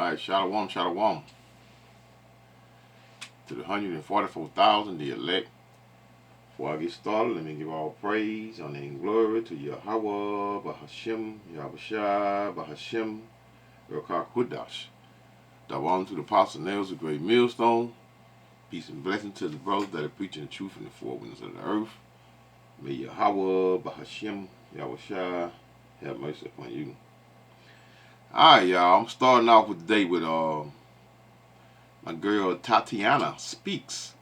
Alright, shalom, shalom. To the 144,000, the elect. Before I get started, let me give all praise, honor, and glory to Yahweh, Bahashem, Yahushua, Bahashem, Rekah Kudash. Dawam to the apostle nails, the great millstone. Peace and blessing to the brothers that are preaching the truth in the four winds of the earth. May Yahweh, Bahashem, Yahushua, have mercy upon you. Alright, y'all. I'm starting off with the day with my girl Tatiana Speaks.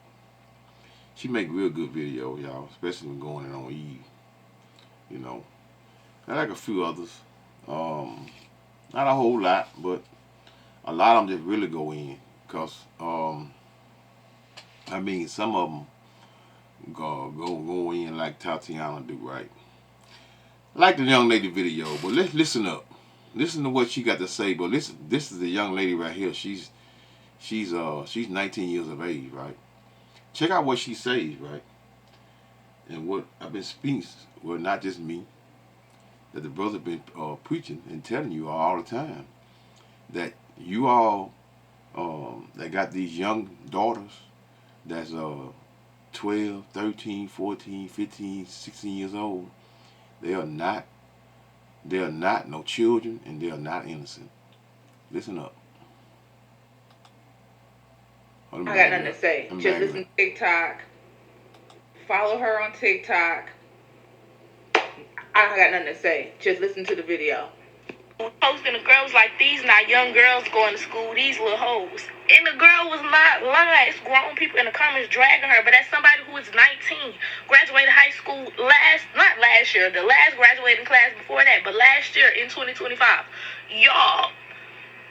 She make real good videos, y'all, especially when going in on Eve. You know, I like a few others. Not a whole lot, but a lot of them just really go in. Cause I mean, some of them go in like Tatiana do, right? I like the young lady video, but let's listen up. Listen to what she got to say. But listen, this is the young lady right here. She's 19 years of age, right? Check out what she says, right? And what I've been speaking, well, not just me, that the brother been preaching and telling you all the time, that you all that got these young daughters that's 12, 13, 14, 15, 16 years old, they are not no children, and they are not innocent. Listen up. I got nothing to say. Just listen to TikTok. Follow her on TikTok. I got nothing to say. Just listen to the video. Posting the girls like these not young girls going to school, these little hoes. And the girl was not lying. It's grown people in the comments dragging her, but that's somebody who is 19, graduated high school not last year, the last graduating class before that, but last year in 2025. Y'all,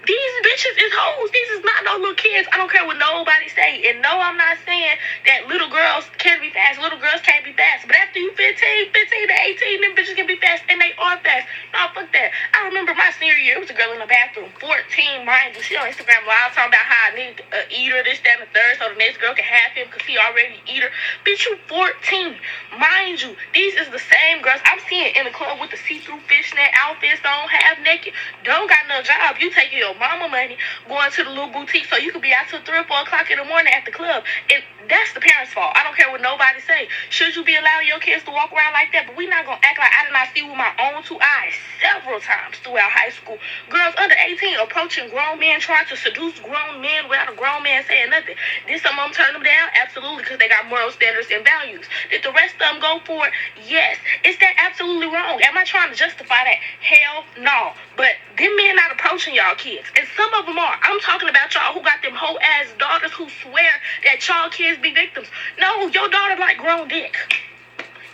these bitches is hoes. These is not no little kids. I don't care what nobody say. And no, I'm not saying that little girls can't be fast. Little girls can't be fast. But after you 15 to 18, them bitches can be fast. And they are fast. No, fuck that. I remember my senior year, it was a girl in the bathroom, 14, mind you. She on Instagram live talking about how I need to eat her, this, that, and the third, so the next girl can have him because he already eat her. Bitch, you 14. Mind you, these is the same girls I'm seeing in the club with the see-through fishnet outfits on, half naked. Don't got no job. You taking your mama money, going to the little boutique so you could be out till 3 or 4 o'clock in the morning at the club. And that's the parents' fault. I don't care what nobody say. Should you be allowing your kids to walk around like that? But we not gonna act like I did not see with my own 2 eyes several times throughout high school. Girls under 18 approaching grown men, trying to seduce grown men without a grown man saying nothing. Did some of them turn them down? Absolutely, because they got moral standards and values. Did the rest of them go for it? Yes. Is that absolutely wrong? Am I trying to justify that? Hell no. But them men not approaching y'all kids. And some of them are. I'm talking about y'all who got them whole ass daughters who swear that y'all kids be victims. No, your daughter like grown dick.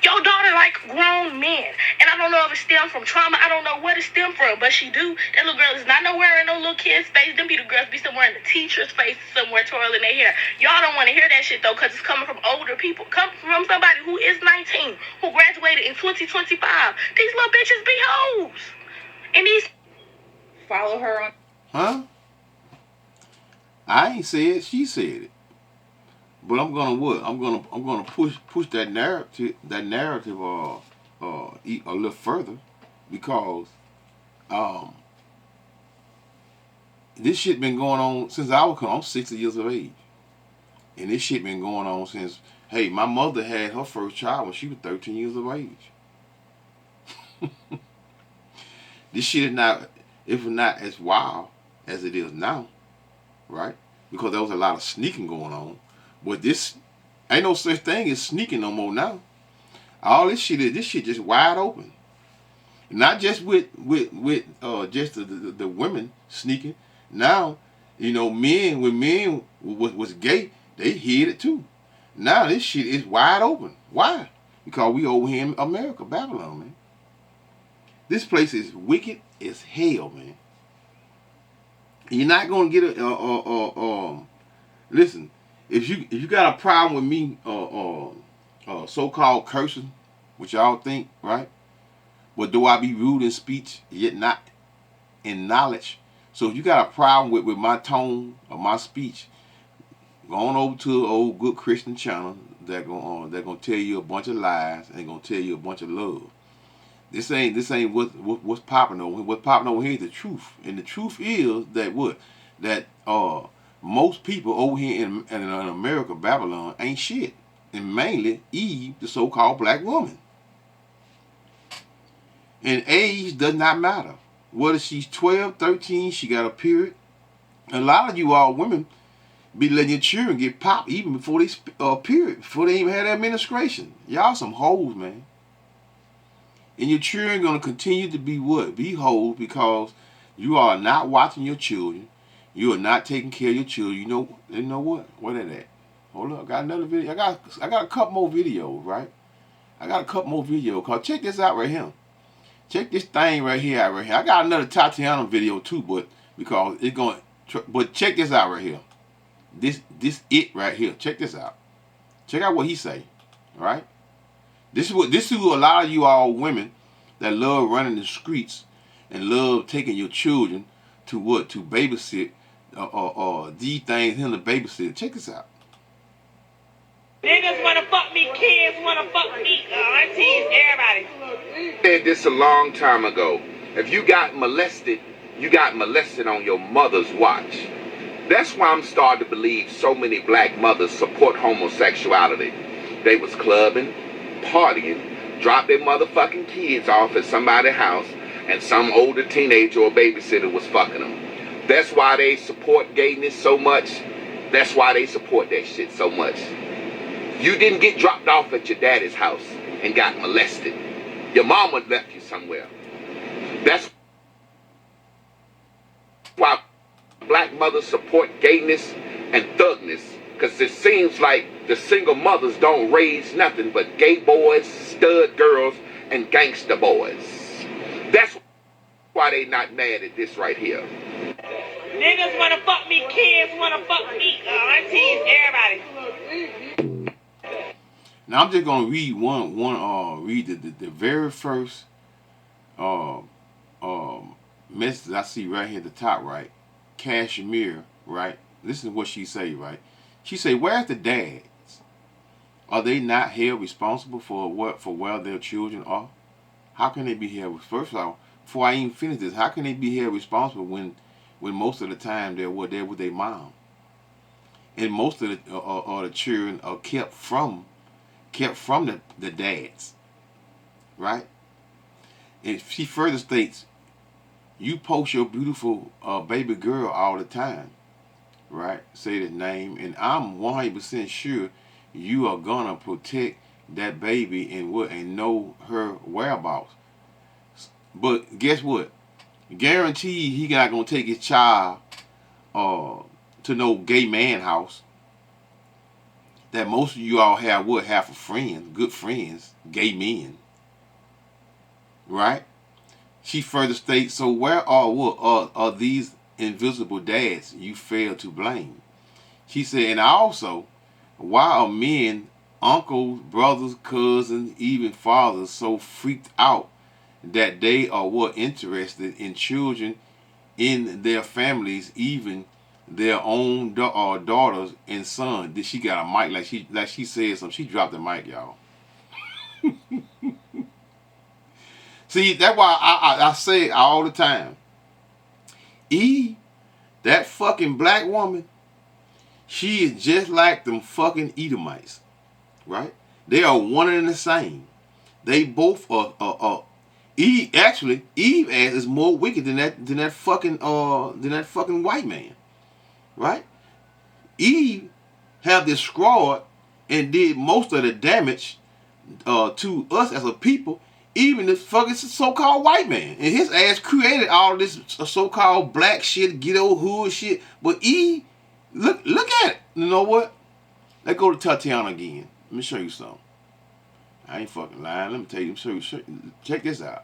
Your daughter like grown men. And I don't know if it stems from trauma. I don't know what it stems from. But she do. That little girl is not nowhere in no little kid's face. Them be the girls be somewhere in the teacher's face, somewhere twirling their hair. Y'all don't want to hear that shit though, because it's coming from older people. Come from somebody who is 19, who graduated in 2025. These little bitches be hoes. And these... Follow her on... Huh? I ain't said it, she said it. But I'm gonna what? I'm gonna push that narrative a little further, because this shit been going on since I'm 60 years of age. And this shit been going on since, hey, my mother had her first child when she was 13 years of age. This shit is not, if not as wild as it is now, right? Because there was a lot of sneaking going on. But this ain't no such thing as sneaking no more now. All this shit just wide open. Not just with just the women sneaking. Now, you know, when men was gay, they hid it too. Now this shit is wide open. Why? Because we over here in America, Babylon, man. This place is wicked as hell, man. You're not gonna get listen. If you got a problem with me so-called cursing, which y'all think, right? But do I be rude in speech, yet not in knowledge? So if you got a problem with my tone or my speech, go on over to an old good Christian channel that gonna tell you a bunch of lies and gonna tell you a bunch of love. This ain't what's popping over here. What's popping over here is the truth. And the truth is that what? that most people over here in America, Babylon, ain't shit. And mainly Eve, the so-called black woman. And age does not matter. Whether she's 12, 13, she got a period. A lot of you all women be letting your children get popped even before they period, before they even had their menstruation. Y'all some hoes, man. And your children gonna continue to be what? Be hoes because you are not watching your children. You are not taking care of your children. You know what? What is that? Hold up, I got another video. I got a couple more videos, right? I got a couple more videos. Cause check this out right here. Check this thing right here out right here. I got another Tatiana video too, but because it's going. But check this out right here. This it right here. Check this out. Check out what he say. All right. This is a lot of you all women that love running the streets and love taking your children to what? To babysit these things in the babysit. Check this out. Niggas wanna fuck me, kids wanna fuck me, aunties, everybody. Said this a long time ago. If you got molested on your mother's watch. That's why I'm starting to believe so many black mothers support homosexuality. They was clubbing, partying, dropped their motherfucking kids off at somebody's house, and some older teenager or babysitter was fucking them. That's why they support gayness so much. That's why they support that shit so much. You didn't get dropped off at your daddy's house and got molested. Your mama left you somewhere. That's why black mothers support gayness and thugness, because it seems like the single mothers don't raise nothing but gay boys, stud girls, and gangster boys. That's why they not mad at this right here. Niggas wanna fuck me, kids wanna fuck me, aunties, everybody. Now I'm just gonna read read the very first message I see right here at the top, right? Kashmir, right? Listen to what she say, right? She say, "Where's the dads? Are they not held responsible for where their children are? How can they be held? First of all, before I even finish this, how can they be held responsible when most of the time they're with their mom, and most of the children are kept from the dads, right?" And she further states, "You post your beautiful baby girl all the time, right? Say the name, and I'm 100% sure you are gonna protect that baby and know her whereabouts. But guess what? Guaranteed he not gonna take his child to no gay man house. That most of you all have for friends, good friends, gay men, right?" She further states, "So where are these invisible dads you fail to blame?" She said, "And also, why are men, uncles, brothers, cousins, even fathers so freaked out that they are interested in children in their families, even their own daughters and sons?" Did she got a mic like she said something? She dropped the mic, y'all. See, that's why I say all the time, Eve, that fucking black woman, she is just like them fucking Edomites, right? They are one and the same. They both are Eve ass is more wicked than that fucking white man, right? Eve have destroyed and did most of the damage to us as a people. Even the fucking so-called white man. And his ass created all this so-called black shit, ghetto hood shit. But Eve, look at it. You know what? Let's go to Tatiana again. Let me show you something. I ain't fucking lying. Let me tell you. Check this out.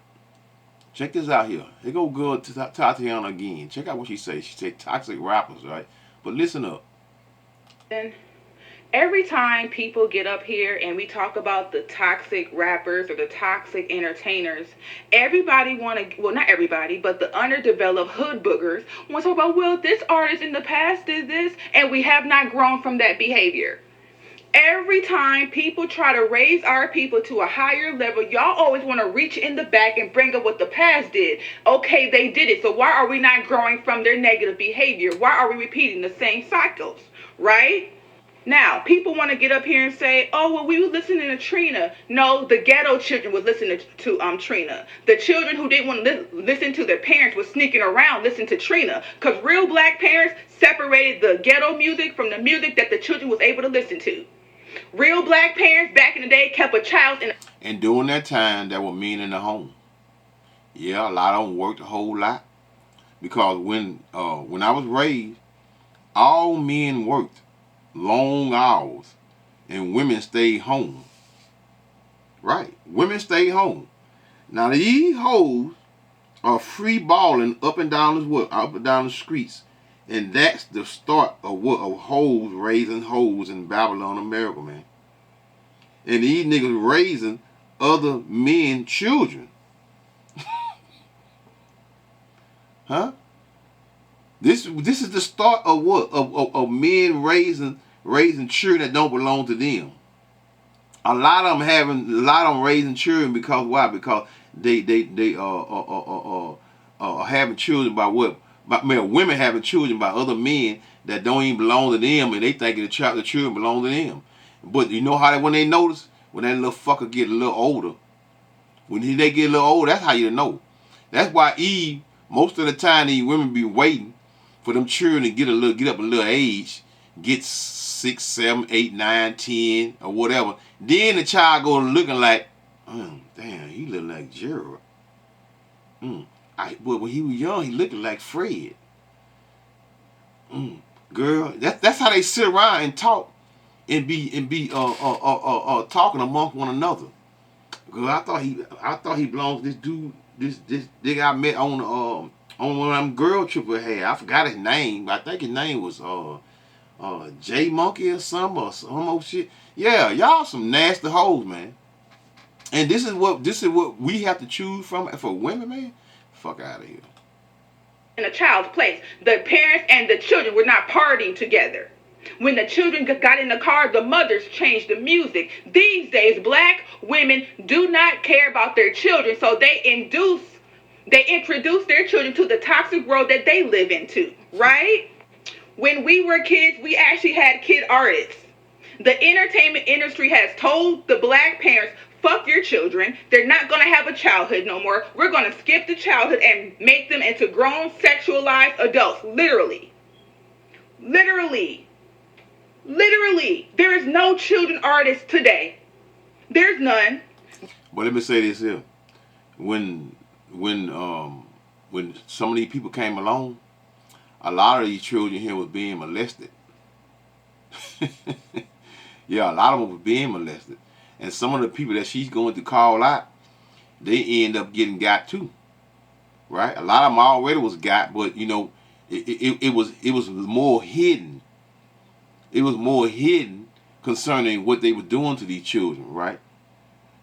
Check this out here. Here go girl Tatiana again. Check out what she says. She said toxic rappers, right? But listen up. And every time people get up here and we talk about the toxic rappers or the toxic entertainers, everybody not everybody, but the underdeveloped hood boogers want to talk about, well, this artist in the past did this, and we have not grown from that behavior. Every time people try to raise our people to a higher level, y'all always want to reach in the back and bring up what the past did. Okay, they did it. So why are we not growing from their negative behavior? Why are we repeating the same cycles? Right? Now, people want to get up here and say, oh, well, we were listening to Trina. No, the ghetto children was listening to Trina. The children who didn't want to listen to their parents was sneaking around listening to Trina. Because real black parents separated the ghetto music from the music that the children was able to listen to. Real black parents back in the day kept a child in. And during that time, there were men in the home. Yeah, a lot of them worked a whole lot. Because when I was raised, all men worked long hours and women stayed home. Right. Women stayed home. Now these hoes are free balling up and down the streets. And that's the start of hoes raising hoes in Babylon, America, man. And these niggas raising other men children. Huh? This is the start of what? Of men raising children that don't belong to them. A lot of them raising children because why? Because they having children by what? Women having children by other men that don't even belong to them, and they think the children belong to them. But you know how when they notice when that little fucker get a little older, when they get a little older, that's how you know. That's why Eve, most of the time these women be waiting for them children to get up a little age, get 6, 7, 8, 9, 10, or whatever. Then the child go looking like, damn, he look like Gerald. But when he was young, he looked like Fred. Girl, that's how they sit around and talk and be talking amongst one another. Girl, I thought he belonged to this dude, this nigga I met on one of them girl trip we had. I forgot his name, but I think his name was J Monkey or some old shit. Yeah, y'all some nasty hoes, man. And this is what we have to choose from for women, man. Fuck out of here. In a child's place, the parents and the children were not partying together. When the children got in the car, the mothers changed the music. These days, black women do not care about their children, so they introduce their children to the toxic world that they live into, right? When we were kids, we actually had kid artists. The entertainment industry has told the black parents, fuck your children. They're not going to have a childhood no more. We're going to skip the childhood and make them into grown, sexualized adults. Literally. There is no children artist today. There's none. But let me say this here. When some of these people came along, a lot of these children here was being molested. Yeah, a lot of them were being molested. And some of the people that she's going to call out, they end up getting got too. Right? A lot of them already was got, but you know, it was more hidden. It was more hidden concerning what they were doing to these children, right?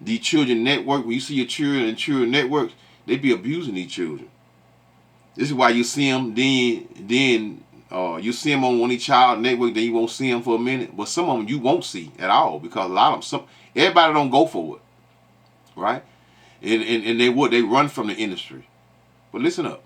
These children network, when you see your children and children networks, they be abusing these children. This is why you see them, then you see them on one of these child network, then you won't see them for a minute. But some of them you won't see at all because a lot of them, everybody don't go for it, right? And they run from the industry. But listen up.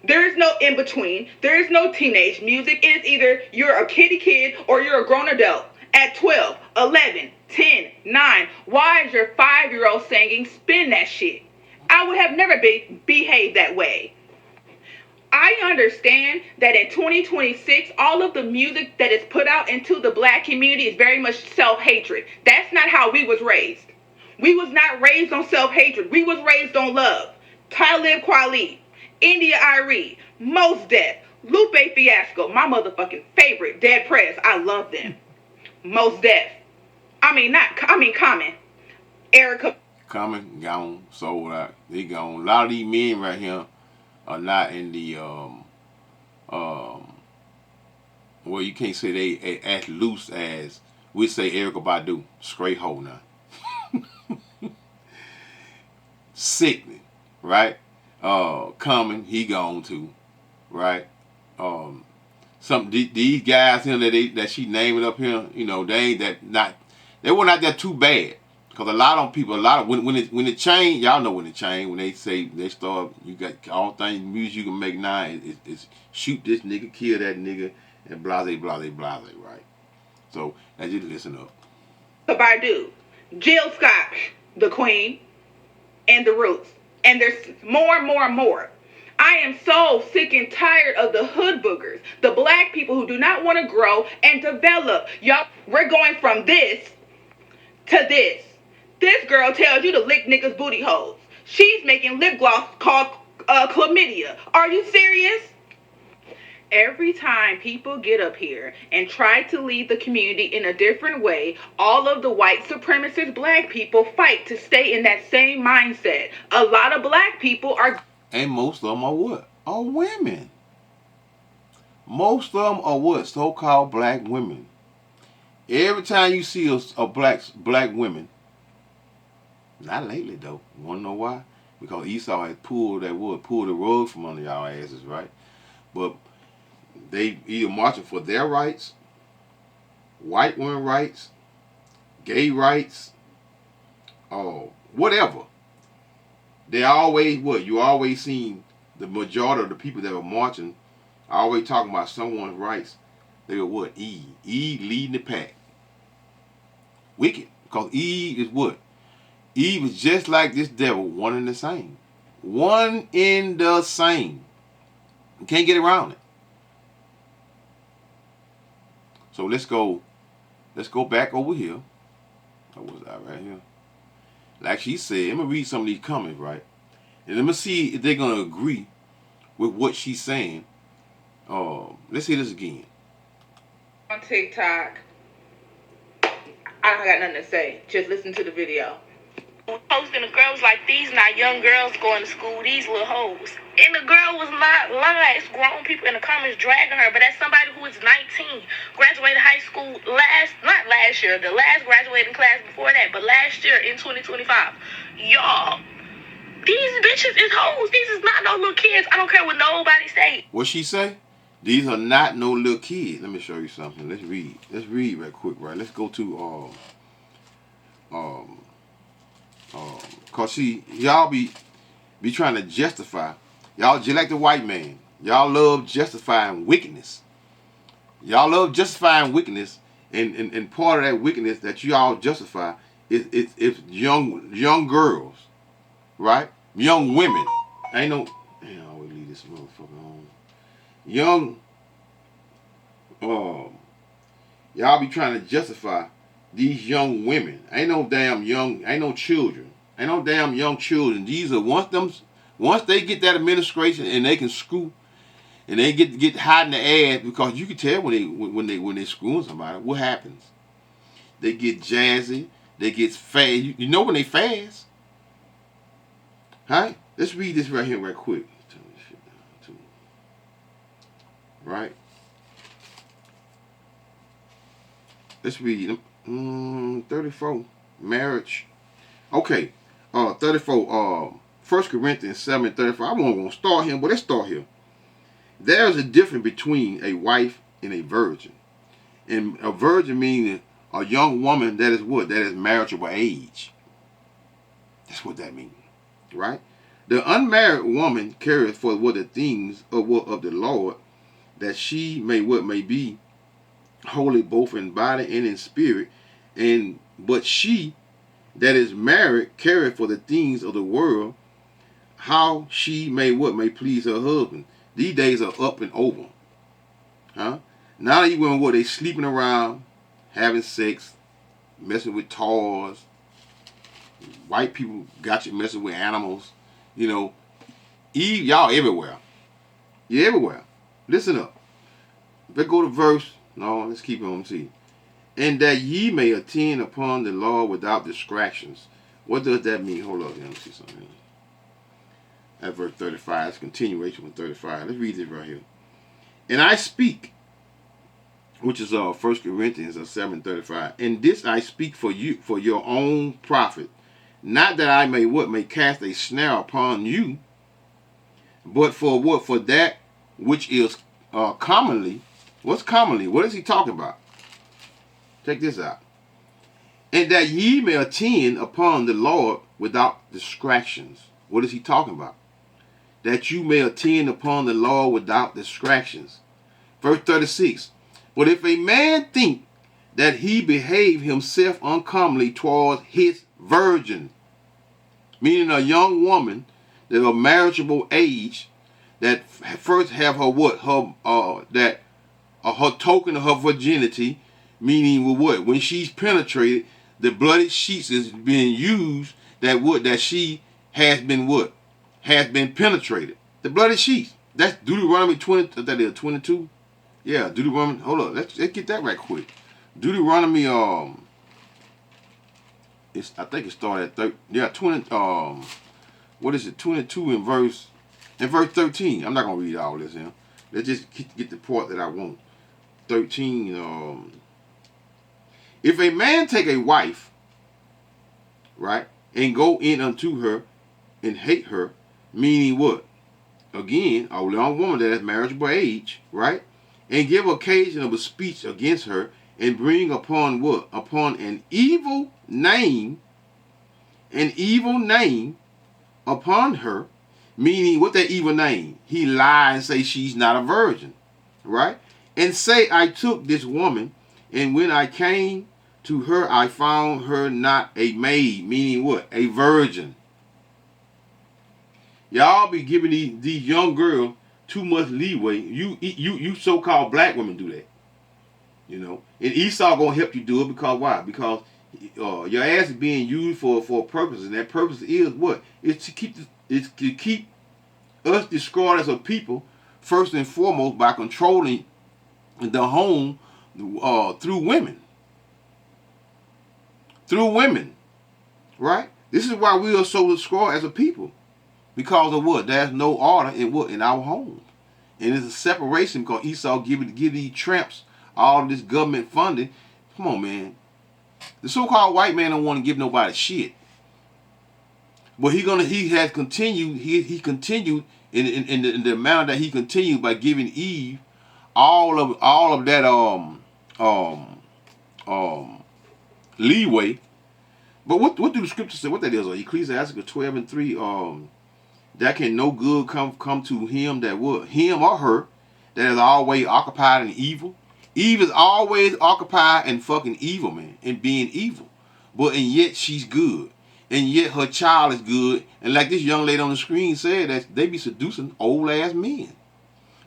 There is no in between. There is no teenage music. It is either you're a kitty kid or you're a grown adult. At 12, 11, 10, 9, why is your 5-year-old singing spin that shit? I would have never behaved that way. I understand that in 2026, all of the music that is put out into the black community is very much self-hatred. That's not how we was raised. We was not raised on self-hatred. We was raised on love. Talib Kweli, India Arie, Mos Def, Lupe Fiasco, my motherfucking favorite, Dead Prez. I love them. Mos Def. Common. Erica. Common, gone, sold out. They gone. A lot of these men right here are not in the well, you can't say they as loose as we say Erykah Badu. Straight hoe now. Sickening, right? Common, he gone too, right? these guys here that she naming up here, you know, they were not that too bad. Cause a lot of people, when it changed, y'all know when it changed. When they say they start, you got all things music you can make now. It's shoot this nigga, kill that nigga, and blase, right? So now just listen up. Badu, Jill Scott, the Queen, and the Roots, and there's more and more and more. I am so sick and tired of the hood boogers, the black people who do not want to grow and develop. Y'all, we're going from this to this. This girl tells you to lick niggas' booty holes. She's making lip gloss called chlamydia. Are you serious? Every time people get up here and try to lead the community in a different way, all of the white supremacist black people fight to stay in that same mindset. A lot of black people are... And most of them are what? Are women. Most of them are what? So-called black women. Every time you see a black women, not lately though. You wanna know why? Because Esau has pulled the rug from under y'all asses, right? But they either marching for their rights, white women rights, gay rights, whatever. They always what? You always seen the majority of the people that were marching always talking about someone's rights. They were what? Eve leading the pack. Wicked. Because Eve is what? Eve is just like this devil, one and the same. One in the same. You can't get around it. So let's go back over here. What was that right here? Like she said, I'm going to read some of these comments, right? And let me see if they're going to agree with what she's saying. Let's hear this again. On TikTok, I don't got nothing to say. Just listen to the video. Posting the girls like these not young girls going to school, these little hoes. And the girl was not lying. It's grown people in the comments dragging her, but that's somebody who is 19, graduated high school not last year, the last graduating class before that, but last year in 2025. Y'all, these bitches is hoes. These is not no little kids. I don't care what nobody say. What she say? These are not no little kids. Let me show you something. Let's read. Let's read right quick, right? Let's go to cause see, y'all be trying to justify. Y'all just like the white man. Y'all love justifying wickedness. Y'all love justifying wickedness, and part of that wickedness that you all justify is young girls, right? Young women. Ain't no. Man, I always leave this motherfucker on. Y'all be trying to justify these young women. Ain't no damn children. Ain't no damn young children. These are once they get that administration and they can screw and they get hot in the ass, because you can tell when they screwing somebody, what happens? They get jazzy, they get fast. You know when they fast. Huh? Let's read this right here right quick. Turn this shit down too. Right? Let's read 34. Marriage. Okay. 34. 1 Corinthians 7:34. I wasn't going to start here, but let's start here. There's a difference between a wife and a virgin. And a virgin meaning a young woman that is what? That is marriageable age. That's what that means. Right? The unmarried woman careth for what the things of the Lord, that she may be holy both in body and in spirit, but she that is married careth for the things of the world, how she may please her husband. These days are up and over. Huh? Now you women, what? They sleeping around, having sex, messing with toys. White people got you messing with animals. You know, y'all everywhere. You're everywhere. Listen up. Let's go to verse. No, let's keep it on T. And that ye may attend upon the law without distractions. What does that mean? Hold up, let me see something. At verse 35, it's continuation from 35. Let's read this right here. And I speak, which is 1 Corinthians 7:35. And this I speak for you, for your own profit, not that I may cast a snare upon you, but for what? For that which is commonly What's commonly? What is he talking about? Check this out. And that ye may attend upon the Lord without distractions. What is he talking about? That you may attend upon the Lord without distractions. Verse 36. But if a man think that he behave himself uncommonly towards his virgin, meaning a young woman that of marriageable age, that first have her what? Her token of her virginity, meaning what? When she's penetrated, the bloody sheets is being used that she has been what? Has been penetrated. The bloody sheets. That's Deuteronomy 20, that is 22. Yeah, Deuteronomy, hold on, let's get that right quick. Deuteronomy, I think it started at 20, what is it, 22 in verse 13. I'm not going to read all this here. Let's just get the part that I want. 13, if a man take a wife, right, and go in unto her and hate her, meaning what? Again, a young woman that has marriageable age, right, and give occasion of a speech against her, and bring upon what? Upon an evil name upon her, meaning what that evil name? He lie and say she's not a virgin, right? And say, I took this woman, and when I came to her, I found her not a maid, meaning what? A virgin. Y'all be giving these young girls too much leeway. You so-called black women do that. You know. And Esau gonna help you do it because why? Because your ass is being used for a purpose, and that purpose is what? It's to keep us destroyed as a people, first and foremost by controlling the home through women. Through women. Right? This is why we are so destroyed as a people. Because of what? There's no order in what? In our homes. And it's a separation because Esau give these tramps all of this government funding. Come on, man. The so-called white man don't want to give nobody shit. But he continued in the amount that he continued by giving Eve all of that leeway. But what do the scriptures say? What that is? Ecclesiastes 12:3. That can no good come to him that would, him or her, that is always occupied in evil. Eve is always occupied in fucking evil, man, and being evil. But and yet she's good. And yet her child is good. And like this young lady on the screen said, that they be seducing old ass men.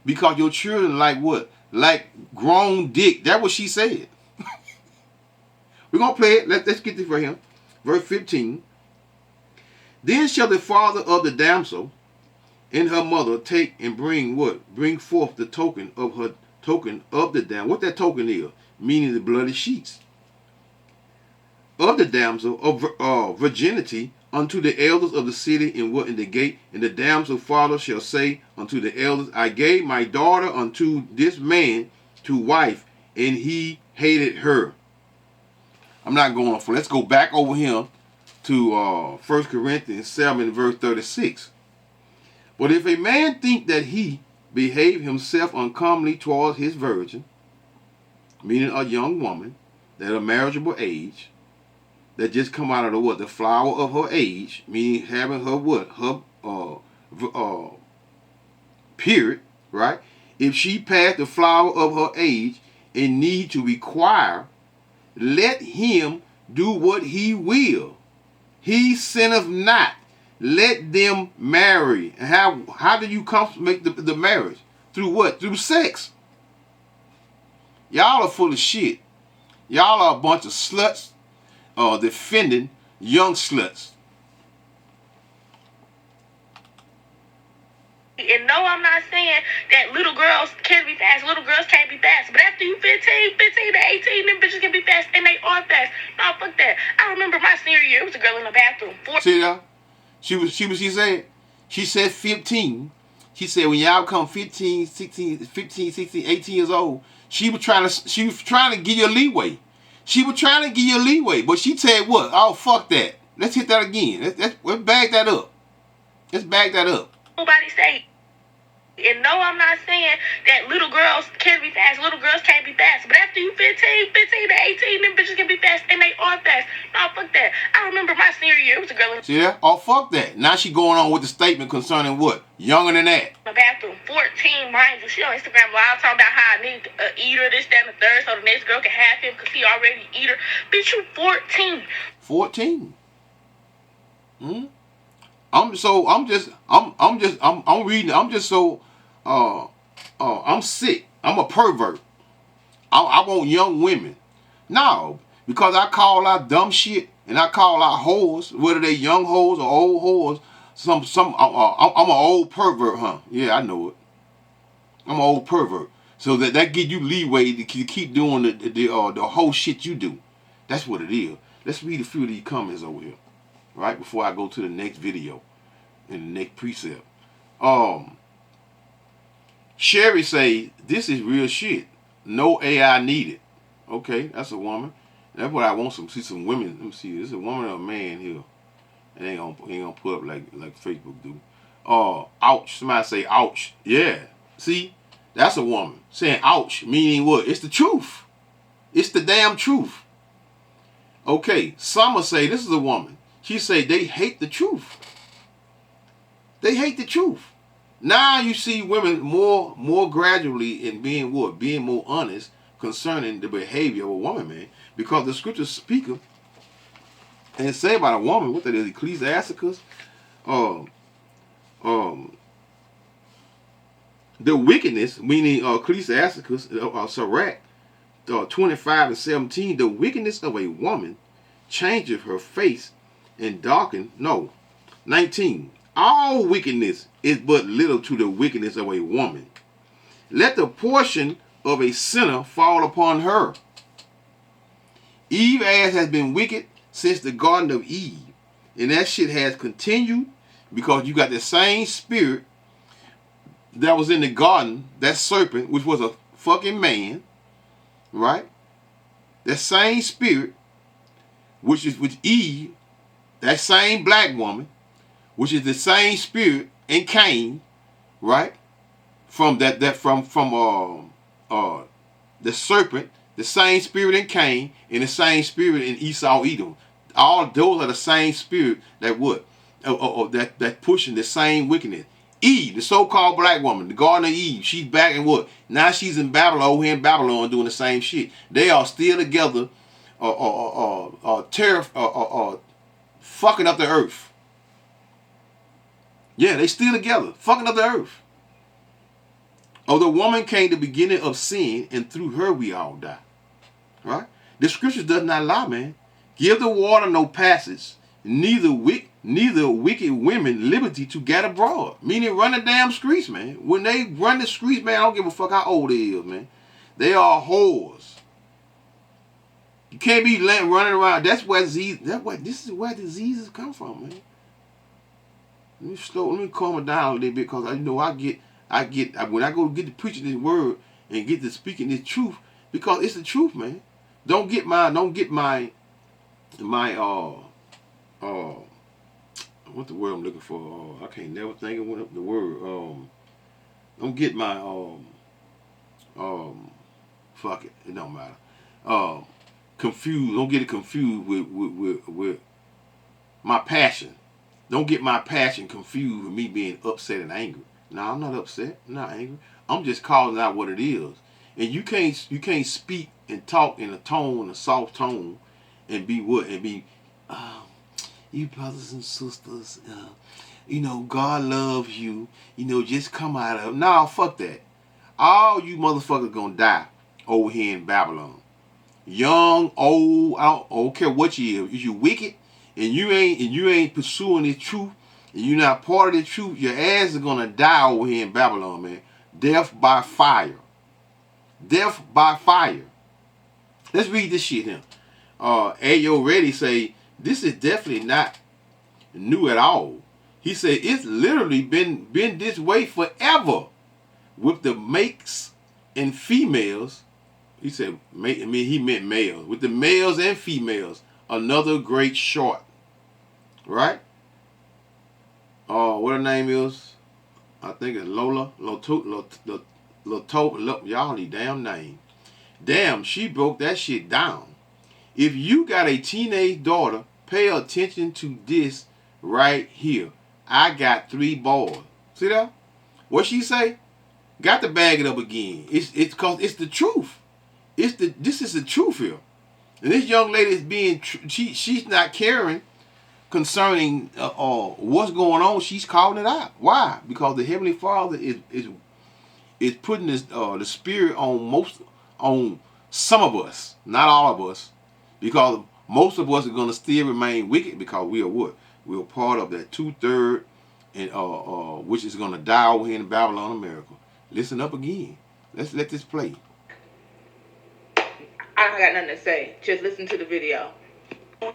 Because your children like what? Like grown dick. That's what she said. We're going to play it. Let's get this for him. Verse 15. Then shall the father of the damsel and her mother take and bring what? Bring forth the token of the damsel. What that token is? Meaning the bloody sheets. Of the damsel of virginity unto the elders of the city in the gate. And the damsel father shall say unto the elders, I gave my daughter unto this man to wife, and he hated her. I'm not going for. Let's go back over here to 1 Corinthians 7 verse 36. But if a man think that he behave himself uncommonly towards his virgin, meaning a young woman that of marriageable age, that just come out of the flower of her age, meaning having her period, right? If she pass the flower of her age and need to require, let him do what he will. He sinneth not. Let them marry. And how do you consummate the marriage? Through what? Through sex. Y'all are full of shit. Y'all are a bunch of sluts defending young sluts. And no, I'm not saying that little girls can't be fast. Little girls can't be fast. But after you 15 to 18, them bitches can be fast. And they are fast. No, fuck that. I remember my senior year. It was a girl in the bathroom. See that? She said? She said 15. She said when y'all come 15, 16, 18 years old, she was trying to give you a leeway. She was trying to give you a leeway. But she said what? Oh, fuck that. Let's hit that again. Let's bag that up. Let's bag that up. Nobody say. And no, I'm not saying that little girls can be fast, little girls can't be fast. But after you 15 to 18, them bitches can be fast, and they are fast. No, fuck that. I remember my senior year, it was a girl in See that? Oh, fuck that. Now she going on with the statement concerning what? Younger than that. the bathroom, 14, mind you. She on Instagram live talking about how I need a eater, this, that, and the third, so the next girl can have him because he already eat her. Bitch, you 14. 14. I'm sick. I'm a pervert. I want young women. No, because I call out dumb shit and I call out whores, whether they young whores or old whores. I'm an old pervert, huh? Yeah, I know it. I'm an old pervert. So that give you leeway to keep doing the whole shit you do. That's what it is. Let's read a few of these comments over here, right before I go to the next video and the next precept. Sherry say this is real shit. No AI needed. Okay, that's a woman. That's what I want see some women. Let me see. This is a woman or a man here. And ain't gonna put up like Facebook do. Ouch. Somebody say ouch. Yeah. See, that's a woman saying ouch, meaning what? It's the truth. It's the damn truth. Okay, Summer say this is a woman. She say they hate the truth. They hate the truth. Now you see women more gradually in being what? Being more honest concerning the behavior of a woman, man. Because the scriptures speak of, and it say about a woman, what that is, Ecclesiasticus, the wickedness, meaning Ecclesiasticus, Sirach, 25 and 17, the wickedness of a woman changeth her face and darken. No, 19. All wickedness is but little to the wickedness of a woman. Let the portion of a sinner fall upon her. Eve ass has been wicked since the Garden of Eve. And that shit has continued because you got the same spirit that was in the garden, that serpent, which was a fucking man, right? That same spirit, which Eve, that same black woman, which is the same spirit in Cain, right? From the serpent, the same spirit in Cain, and the same spirit in Esau, Edom. All those are the same spirit that what? That pushing the same wickedness. Eve, the so-called black woman, the Garden of Eve, she's back in what? Now she's in Babylon, over here in Babylon, doing the same shit. They are still together, fucking up the earth. Yeah, they still together, fucking up the earth. Of the woman came the beginning of sin, and through her we all die. Right? The scriptures does not lie, man. Give the water no passage, neither wicked women liberty to get abroad. Meaning run the damn streets, man. When they run the streets, man, I don't give a fuck how old they is, man. They are whores. You can't be running around. This is where diseases come from, man. Let me calm it down a little bit, because I know when I go get to preaching this word and get to speaking this truth, because it's the truth, man. Don't get my what the word I'm looking for? I can't never think of the word. Don't get my fuck it. It don't matter. Confused. Don't get it confused with my passion. Don't get my passion confused with me being upset and angry. No, I'm not upset. I'm not angry. I'm just calling out what it is. And you can't speak and talk in a soft tone, and be what? And be, you brothers and sisters, God loves you. Just come out of it. No, fuck that. All you motherfuckers gonna die over here in Babylon. Young, old, I don't care what you is. If you wicked and you ain't pursuing the truth, and you're not part of the truth, your ass is gonna die over here in Babylon, man. Death by fire. Death by fire. Let's read this shit here. Ayo Reddy say, this is definitely not new at all. He said, it's literally been this way forever. With the makes and females. He said, he meant males. With the males and females. Another great short. Right? What her name is? I think it's Lola. y'all need damn name. Damn, she broke that shit down. If you got a teenage daughter, pay attention to this right here. I got 3 boys. See that? What she say? Got to bag it up again. It's cause it's the truth. This is the truth here. And this young lady is being she's not caring concerning what's going on. She's calling it out. Why? Because the Heavenly Father is putting this the spirit on some of us, not all of us, because most of us are gonna still remain wicked because we are what? We are part of that 2/3 and which is gonna die over here in Babylon, America. Listen up again. Let's let this play. I don't got nothing to say. Just listen to the video.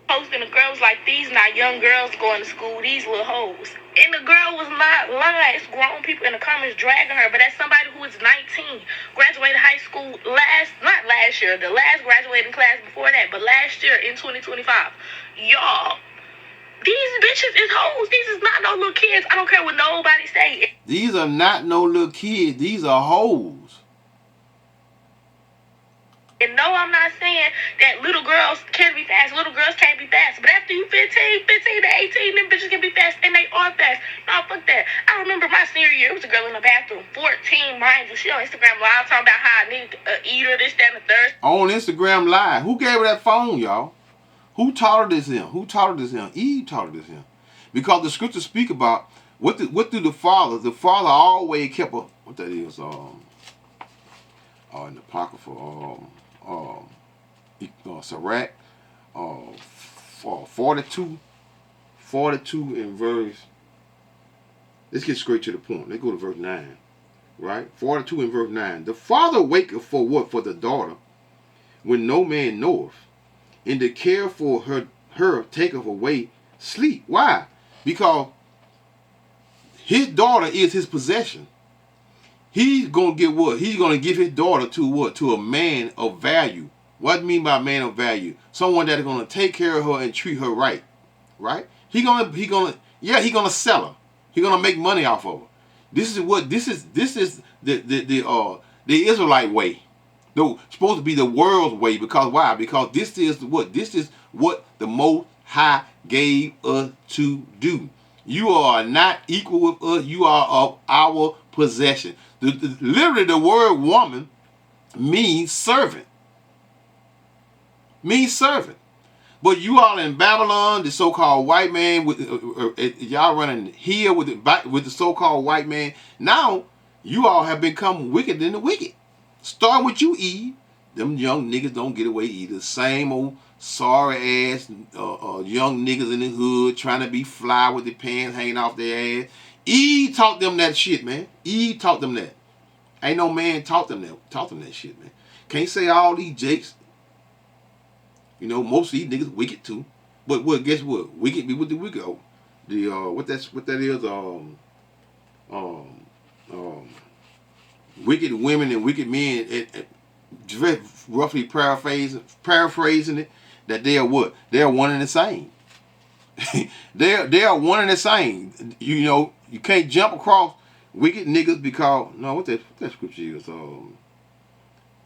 Posting the girls like these not young girls going to school, these little hoes. And the girl was not lying. It's grown people in the comments dragging her, but that's somebody who is 19, graduated high school not last year, the last graduating class before that, but last year in 2025. Y'all, these bitches is hoes. These is not no little kids. I don't care what nobody say. These are not no little kids. These are hoes. And no, I'm not saying that little girls can't be fast. Little girls can't be fast. But after you 15 to 18, them bitches can be fast. And they are fast. No, fuck that. I remember my senior year, it was a girl in the bathroom. 14, mind you. She on Instagram Live talking about how I need to eat her, this, that, and the third. On Instagram Live. Who gave her that phone, y'all? Who taught her this him? Who taught her this him? Eve taught her this him. Because the scriptures speak about what do the father? The father always kept a, what that is, in the Apocrypha, Sirach, 42 in verse, let's get straight to the point. Let's go to verse 9, right? 42 in verse 9. The father waketh for what? For the daughter, when no man knoweth, and the care for her taketh away sleep. Why? Because his daughter is his possession. He's going to get what? He's going to give his daughter to what? To a man of value. What do you mean by man of value? Someone that is going to take care of her and treat her right. Right? He's going to sell her. He's going to make money off of her. This is the Israelite way. No, supposed to be the world's way. Because why? Because this is what? This is what the Most High gave us to do. You are not equal with us. You are of our possession. Literally, the word woman means servant. Means servant. But you all in Babylon, the so-called white man, with y'all running here with the so-called white man. Now, you all have become wicked than the wicked. Starting with you, Eve. Them young niggas don't get away either. Same old sorry ass young niggas in the hood trying to be fly with their pants hanging off their ass. Eve taught them that shit, man. Eve taught them that. Ain't no man taught them that shit, man. Can't say all these jakes. You know, most of these niggas wicked too. But what? Guess what? Wicked be with the wicked. What that is? Wicked women and wicked men. Roughly paraphrasing it, that they are what? They are one and the same. they are one and the same. You know, you can't jump across wicked niggas because what that scripture is.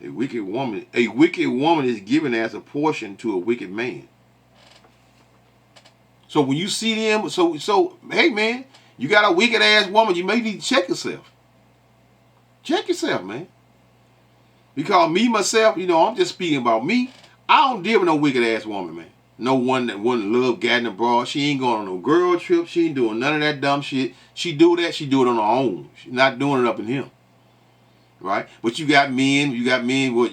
A wicked woman is given as a portion to a wicked man. So when you see them, so hey man, you got a wicked ass woman, you may need to check yourself. Check yourself, man. Because me, myself, I'm just speaking about me. I don't deal with no wicked ass woman, man. No one that wouldn't love gadding abroad. She ain't going on no girl trip. She ain't doing none of that dumb shit. She do that, she do it on her own. She's not doing it up in him. Right? But you got men with,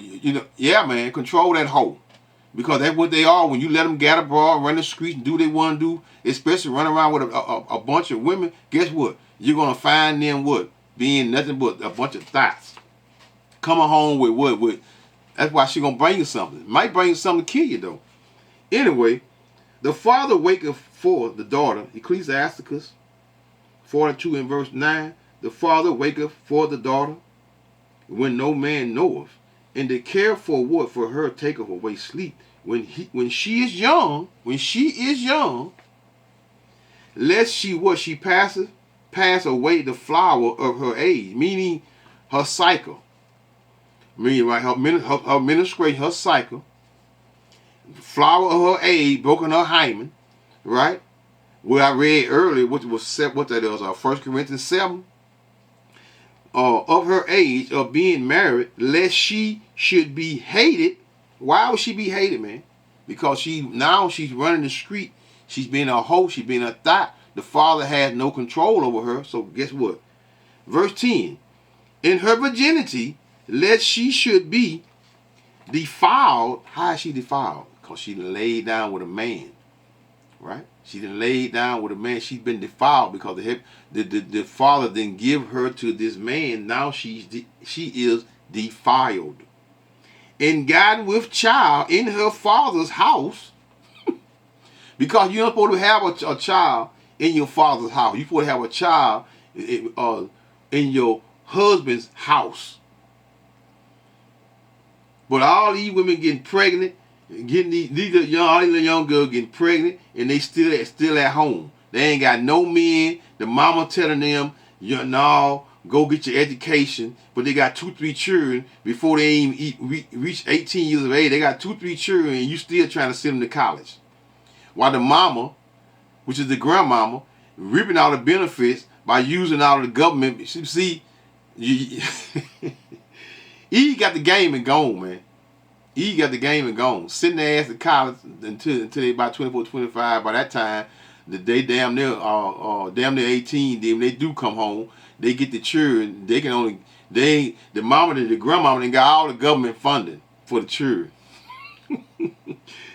yeah, man, control that hoe. Because that's what they are when you let them gather abroad, run the streets and do what they want to do, especially run around with a bunch of women. Guess what? You're going to find them what? Being nothing but a bunch of thoughts. Coming home with what? That's why she going to bring you something. Might bring you something to kill you, though. Anyway, the father waketh for the daughter, Ecclesiasticus 42 in verse 9. The father waketh for the daughter when no man knoweth, and the care for what? For her taketh away sleep. When she is young, lest she pass away the flower of her age. Meaning, her cycle. Meaning, right, her menstruation, her cycle, flower of her age, broken her hymen, right? Where I read earlier, what that is, 1 Corinthians 7, of her age of being married, lest she should be hated. Why would she be hated, man? Because she's running the street. She's being a hoe. She's being a thot. The father has no control over her. So guess what? Verse 10. In her virginity, lest she should be defiled. How is she defiled? Because she laid down with a man. Right? She done laid down with a man. She's been defiled because the father didn't give her to this man. Now she is defiled. And gotten with child in her father's house. Because you're not supposed to have a child in your father's house. You're supposed to have a child in your husband's house. But all these women getting pregnant, getting these young girls getting pregnant, and they still at home. They ain't got no men. The mama telling them, no, go get your education. But they got 2-3 children before they even reach 18 years of age. They got 2-3 children, and you still trying to send them to college. While the mama, which is the grandmama, reaping all the benefits by using all the government. See, Eve got the game and gone, man. Eve got the game and gone. Sitting their ass at college until they about 24, 25. By that time, they damn near 18. Then when they do come home, they get the children. They can only the mama and the grandmama and got all the government funding for the children,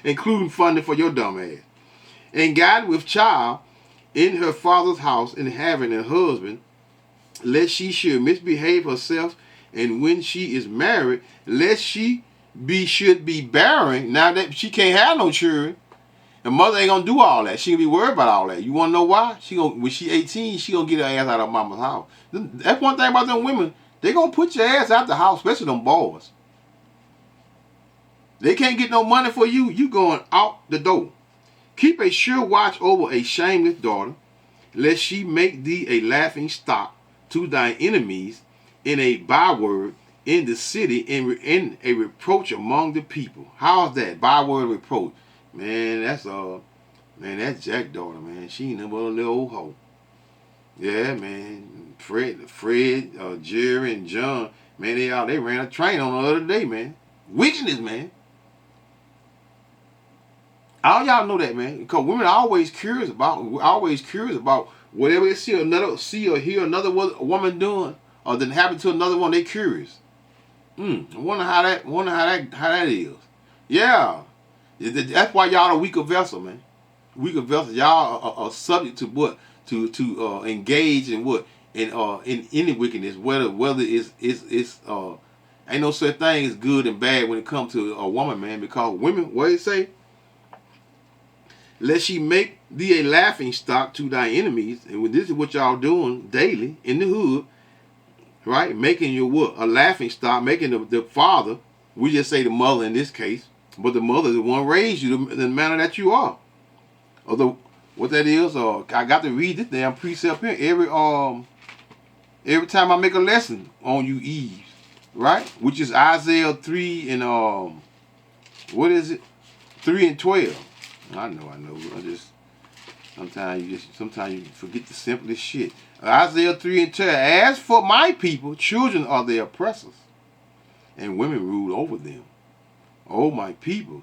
including funding for your dumb ass. And God with child in her father's house and having a husband, lest she should misbehave herself, and when she is married, lest she should be barren. Now that she can't have no children, the mother ain't gonna do all that. She gonna be worried about all that. You wanna know why? When she 18, she gonna get her ass out of mama's house. That's one thing about them women. They gonna put your ass out the house, especially them boys. They can't get no money for you. You going out the door. Keep a sure watch over a shameless daughter, lest she make thee a laughing stock to thine enemies, in a byword in the city, and in a reproach among the people. How's that? Byword reproach. Man, that's Jack's daughter, man. She ain't no little old hoe. Yeah, man. Fred, Jerry, and John, man, they ran a train on the other day, man. Wickedness, man. All y'all know that, man, because women are always curious about whatever they see or hear another woman doing, or then happen to another one. They curious. I wonder how that is. Yeah, that's why y'all a weaker vessel, man. Weaker vessel. Y'all are subject to what to engage in what in any wickedness. Whether it's ain't no such thing as good and bad when it comes to a woman, man. Because women, what do it say? Lest she make thee a laughing stock to thy enemies. And this is what y'all doing daily in the hood, right? Making your what? A laughing stock, making the father, we just say the mother in this case, but the mother is the one raised you in the manner that you are. Although, what that is, I got to read this damn precept here every time I make a lesson on you Eve, right? Which is Isaiah 3 and, what is it? 3 and 12. I know. Sometimes you forget the simplest shit. Isaiah 3 and 12. As for my people, children are their oppressors, and women rule over them. O my people,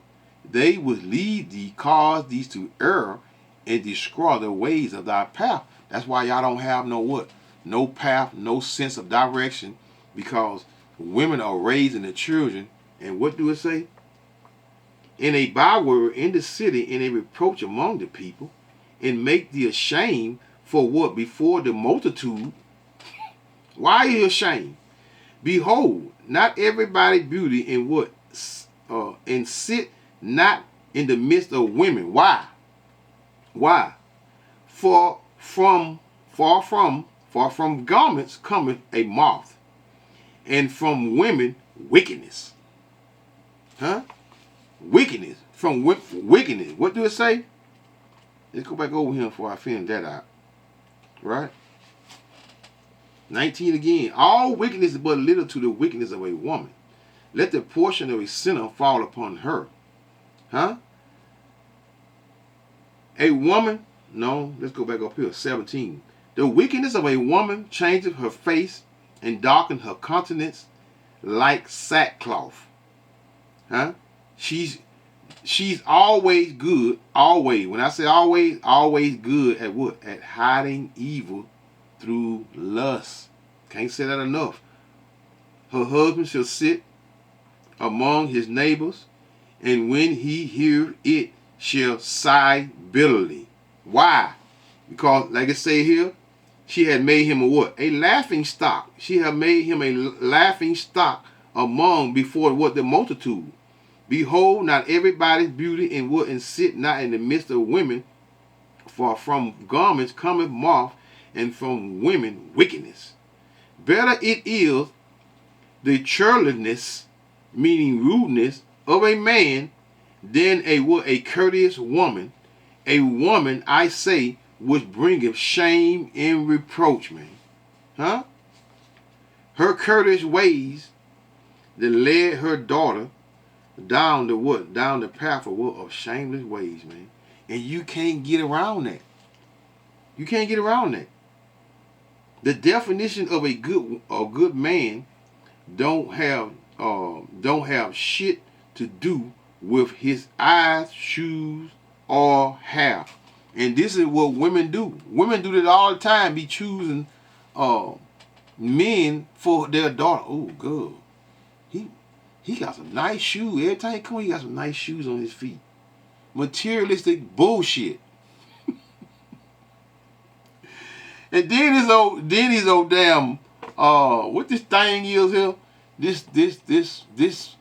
they would lead thee, cause thee to err, and destroy the ways of thy path. That's why y'all don't have no path, no sense of direction, because women are raising the children. And what do it say? In a byword in the city, in a reproach among the people, and make thee ashamed for what? Before the multitude. Why are you ashamed? Behold, not everybody beauty in what? And sit not in the midst of women. Why? Far from garments cometh a moth, and from women wickedness. Huh? Wickedness. From wickedness. What do it say? Let's go back over here before I finish that out. Right? 19 again. All wickedness is but little to the wickedness of a woman. Let the portion of a sinner fall upon her. Huh? A woman, no, let's go back up here, 17. The wickedness of a woman changeth her face and darkeneth her countenance like sackcloth. Huh? She's always good, always. When I say always, always good at what? At hiding evil through lust. Can't say that enough. Her husband shall sit among his neighbors, and when he hear it, shall sigh bitterly. Why? Because, like it say here, she had made him a what? A laughing stock. She had made him a laughing stock among before what? The multitude. Behold, not everybody's beauty and what, and sit not in the midst of women, for from garments cometh moth, and from women wickedness. Better it is the churlishness, meaning rudeness, of a man than a what? A courteous woman. A woman, I say, which bringeth shame and reproach, man. Huh? Her courteous ways that led her daughter down the what? Down the path of what? Of shameless ways, man. And you can't get around that. You can't get around that. The definition of a good man don't have shit to do with his eyes, shoes, or hair. And this is what women do. Women do that all the time. Be choosing men for their daughter. Oh, good. He got some nice shoes. Every time he come, he got some nice shoes on his feet. Materialistic bullshit. And then his old damn what this thing is here? This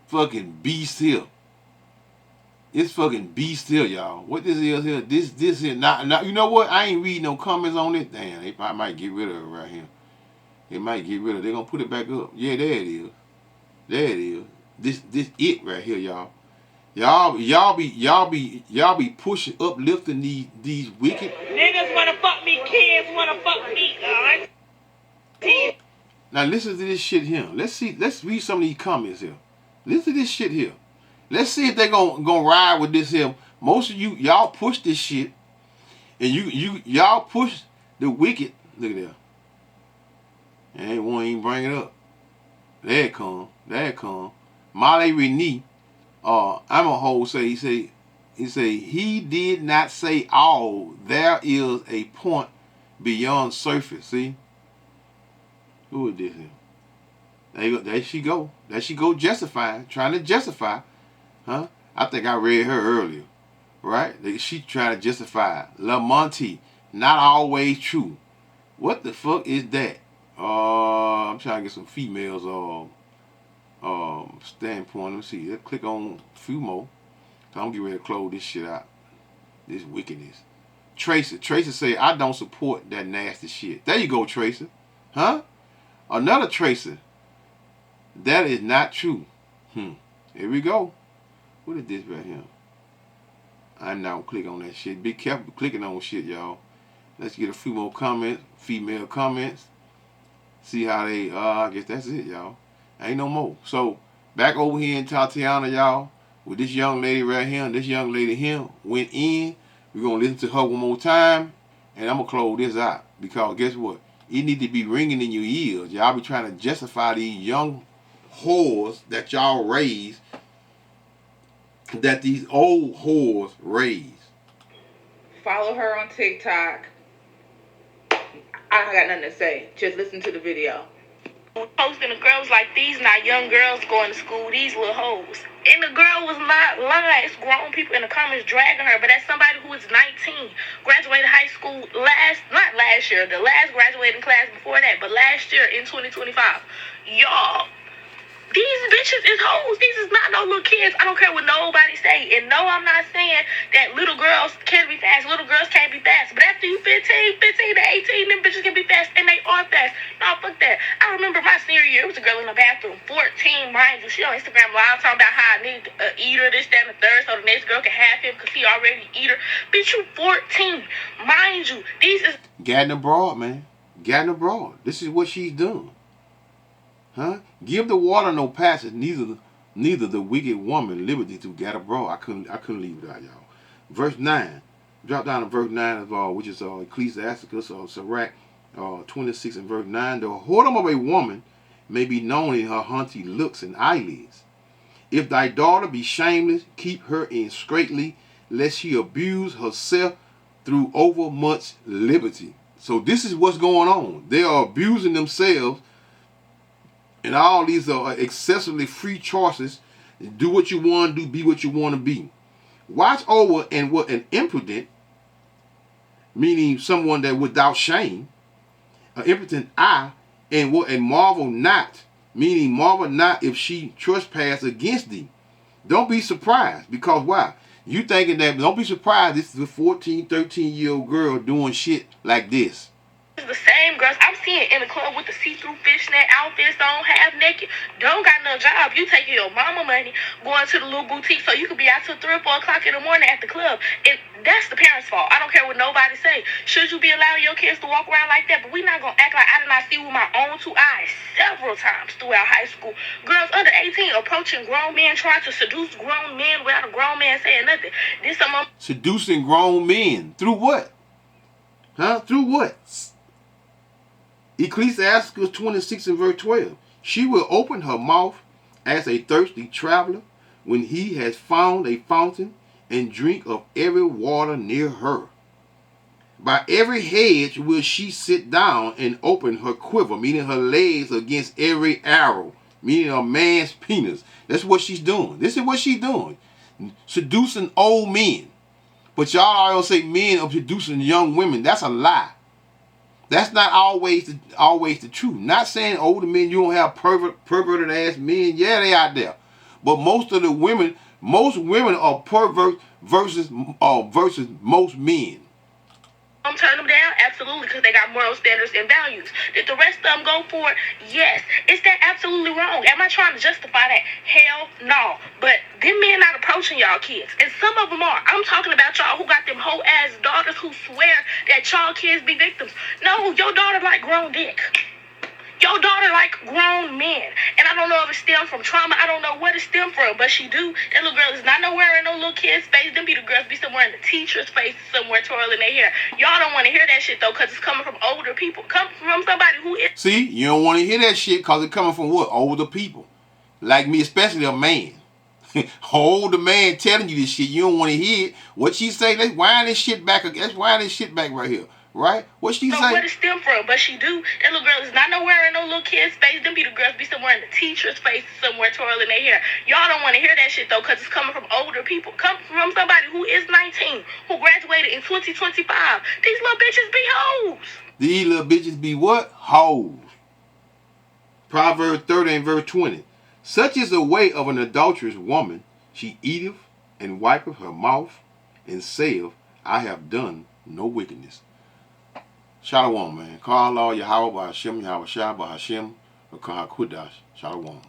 fucking beast here. It's fucking beast here, y'all. What this is here? This here. Not you know what? I ain't reading no comments on it. Damn, they might get rid of it right here. They might get rid of it. They're gonna put it back up. Yeah, there it is. There it is. This it right here, y'all. Y'all be pushing, uplifting these wicked. Niggas wanna fuck me, kids wanna fuck me, God. Now listen to this shit here. Let's read some of these comments here. Listen to this shit here. Let's see if they gonna ride with this here. Most of y'all push this shit, and y'all push the wicked. Look at that. And they won't even bring it up. There it come. Molly Renee, I'm a whole say. He say he did not say all. There is a point beyond surface. See. Who is this here? There she go. There she go justifying. Trying to justify. Huh? I think I read her earlier. Right? She trying to justify. Lamonte. Not always true. What the fuck is that? I'm trying to get some females standpoint. Let me see. Let's click on a few more. I'm getting ready to close this shit out. This wickedness. Tracer say, I don't support that nasty shit. There you go, Tracer. Huh? Another Tracer. That is not true. Here we go. What is this right here? I'm not gonna click on that shit. Be careful clicking on shit, y'all. Let's get a few more comments. Female comments. See how they, I guess that's it, y'all. Ain't no more. So, back over here in Tatiana, y'all, with this young lady right here, and this young lady here went in. We're going to listen to her one more time, and I'm going to close this out. Because guess what? It need to be ringing in your ears. Y'all be trying to justify these young whores that y'all raise, that these old whores raise. Follow her on TikTok. I got nothing to say. Just listen to the video. Posting the girls like these, not young girls going to school, these little hoes. And the girl was not lying. It's grown people in the comments dragging her, but that's somebody who is 19, graduated high school not last year, the last graduating class before that, but last year in 2025. Y'all, these bitches is hoes. These is not no little kids. I don't care what nobody say. And no, I'm not saying that little girls can't be fast. Little girls can't be fast. But after you 15 to 18, them bitches can be fast. And they are fast. No, fuck that. I remember my senior year. It was a girl in the bathroom. 14, mind you. She on Instagram live talking about how I need to eat her, this, that, and the third. So the next girl can have him because he already eat her. Bitch, you 14. Mind you. These is... Gatting abroad, man. gotten abroad. This is what she's done. Huh? Give the water no passage, neither the wicked woman liberty to get abroad. I couldn't leave it out, y'all. Verse 9. Drop down to verse 9 of which is Ecclesiasticus or Sirach 26 and verse 9. The whoredom of a woman may be known in her haughty looks and eyelids. If thy daughter be shameless, keep her in straitly, lest she abuse herself through overmuch liberty. So this is what's going on. They are abusing themselves, and all these are excessively free choices. Do what you want to do, be what you want to be. Watch over and what an impudent, meaning someone that without shame, an impotent eye, and marvel not, meaning marvel not if she trespass against thee. Don't be surprised, because why? You thinking that, don't be surprised this is a 14, 13-year-old girl doing shit like this. It's the same girls I'm seeing in the club with the see-through fishnet outfits on, half naked. Don't got no job. You taking your mama money, going to the little boutique so you could be out till 3 or 4 o'clock in the morning at the club. And that's the parents' fault. I don't care what nobody say. Should you be allowing your kids to walk around like that? But we not gonna act like I did not see with my own 2 eyes several times throughout high school. Girls under 18 approaching grown men, trying to seduce grown men without a grown man saying nothing. This some seducing grown men through what? Huh? Through what? Ecclesiasticus 26 and verse 12. She will open her mouth as a thirsty traveler when he has found a fountain, and drink of every water near her. By every hedge will she sit down and open her quiver, meaning her legs against every arrow, meaning a man's penis. That's what she's doing. This is what she's doing. Seducing old men. But y'all always say men are seducing young women. That's a lie. That's not always the truth. Not saying older men, you don't have perverted ass men. Yeah, they out there. But most of the women, most women are pervert versus most men. Turn them down? Absolutely, because they got moral standards and values. Did the rest of them go for it? Yes. Is that absolutely wrong? Am I trying to justify that? Hell no. But them men not approaching y'all kids. And some of them are. I'm talking about y'all who got them whole ass daughters who swear that y'all kids be victims. No, your daughter like grown dick. Your daughter like grown men. And I don't know if it stemmed from trauma. I don't know what it stemmed from, but she do. That little girl is not nowhere in no little kid's face. Them be the girls be somewhere in the teacher's face, somewhere twirling their hair. Y'all don't want to hear that shit, though, because it's coming from older people. Come from somebody who is... See, you don't want to hear that shit because it's coming from what? Older people. Like me, especially a man. Older man telling you this shit. You don't want to hear it. What she say? Let's wind this shit back. Let's wind this shit back right here. Right? What she say? Where it stem from, but she do. That little girl is not nowhere in no little kid's face. Them be the girls be somewhere in the teacher's face, somewhere twirling their hair. Y'all don't want to hear that shit, though, because it's coming from older people. Come from somebody who is 19, who graduated in 2025. These little bitches be hoes. These little bitches be what? Hoes. Proverbs 30 and verse 20. Such is the way of an adulterous woman. She eateth and wipeth her mouth and saith, I have done no wickedness. Shalom, man. Call Allah Yahweh Ba'Hashem, Yahweh Shah Ba'Hashem, or Kahakudash. Shalom.